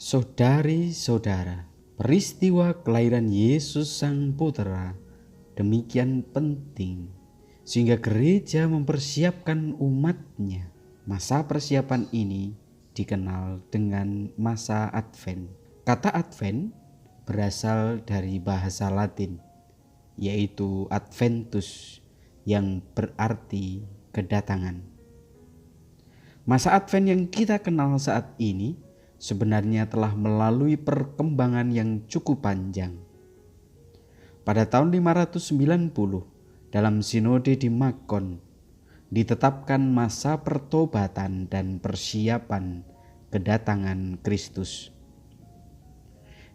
Saudari-saudara, peristiwa kelahiran Yesus Sang Putera demikian penting sehingga gereja mempersiapkan umatnya. Masa persiapan ini dikenal dengan masa Advent. Kata Advent berasal dari bahasa Latin, yaitu Adventus, yang berarti kedatangan. Masa Advent yang kita kenal saat ini sebenarnya telah melalui perkembangan yang cukup panjang. Pada tahun 590, dalam sinode di Makon, ditetapkan masa pertobatan dan persiapan kedatangan Kristus.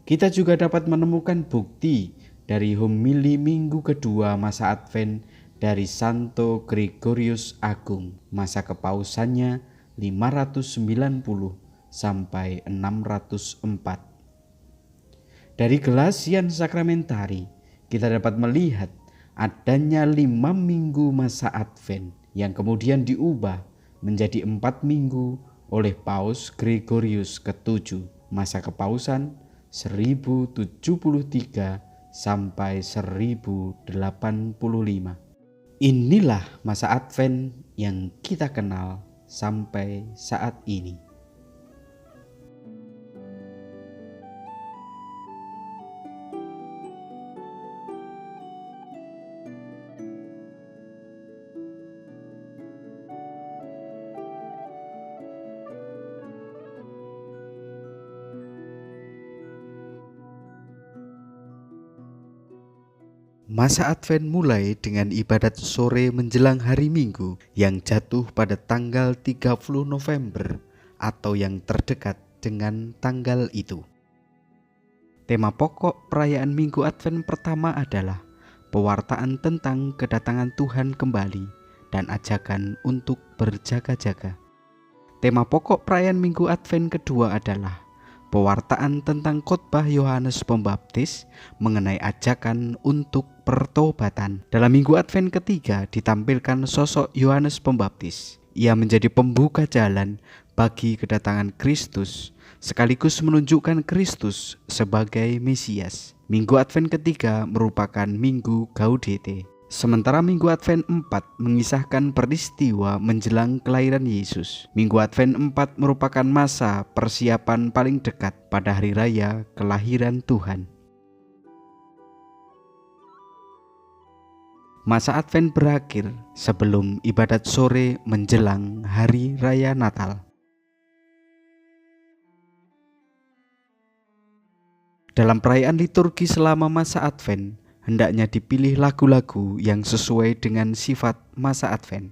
Kita juga dapat menemukan bukti dari homili minggu kedua masa Advent dari Santo Gregorius Agung, masa kepausannya 590 sampai 604. Dari Gelasian Sakramentari, kita dapat melihat adanya 5 minggu masa Advent yang kemudian diubah menjadi 4 minggu oleh Paus Gregorius ke-7, masa kepausan 1073 sampai 1085. Inilah masa Advent yang kita kenal sampai saat ini. Masa Advent mulai dengan ibadat sore menjelang hari Minggu yang jatuh pada tanggal 30 November atau yang terdekat dengan tanggal itu. Tema pokok perayaan Minggu Advent pertama adalah pewartaan tentang kedatangan Tuhan kembali dan ajakan untuk berjaga-jaga. Tema pokok perayaan Minggu Advent kedua adalah pewartaan tentang khotbah Yohanes Pembaptis mengenai ajakan untuk pertobatan. Dalam Minggu Advent ketiga ditampilkan sosok Yohanes Pembaptis. Ia menjadi pembuka jalan bagi kedatangan Kristus, sekaligus menunjukkan Kristus sebagai Mesias. Minggu Advent ketiga merupakan Minggu Gaudete. Sementara Minggu Advent 4 mengisahkan peristiwa menjelang kelahiran Yesus. Minggu Advent 4 merupakan masa persiapan paling dekat pada hari raya kelahiran Tuhan. Masa Advent berakhir sebelum ibadat sore menjelang hari raya Natal. Dalam perayaan liturgi selama masa Advent, hendaknya dipilih lagu-lagu yang sesuai dengan sifat masa Advent.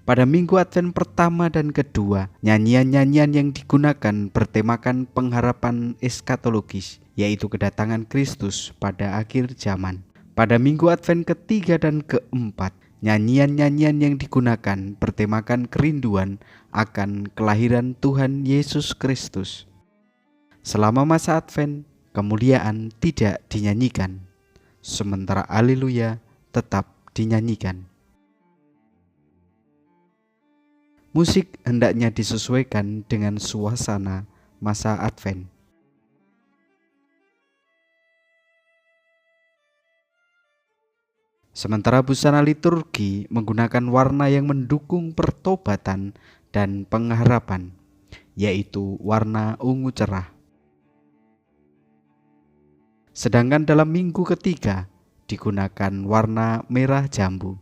Pada Minggu Advent pertama dan kedua, nyanyian-nyanyian yang digunakan bertemakan pengharapan eskatologis, yaitu kedatangan Kristus pada akhir zaman. Pada Minggu Advent ketiga dan keempat, nyanyian-nyanyian yang digunakan bertemakan kerinduan akan kelahiran Tuhan Yesus Kristus. Selama masa Advent, kemuliaan tidak dinyanyikan, sementara Haleluya tetap dinyanyikan. Musik hendaknya disesuaikan dengan suasana masa Advent. Sementara busana liturgi menggunakan warna yang mendukung pertobatan dan pengharapan, yaitu warna ungu cerah. Sedangkan dalam minggu ketiga digunakan warna merah jambu.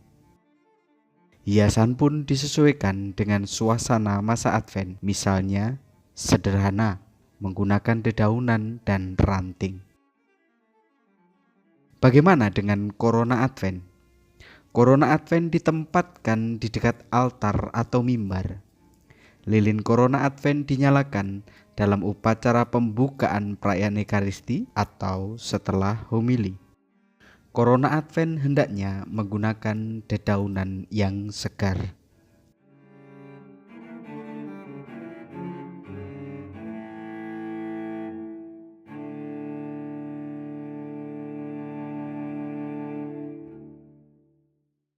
Hiasan pun disesuaikan dengan suasana masa Advent, misalnya sederhana, menggunakan dedaunan dan ranting. Bagaimana dengan korona Advent? Korona Advent ditempatkan di dekat altar atau mimbar. Lilin korona Advent dinyalakan dalam upacara pembukaan perayaan Ekaristi atau setelah homili. Korona Advent hendaknya menggunakan dedaunan yang segar.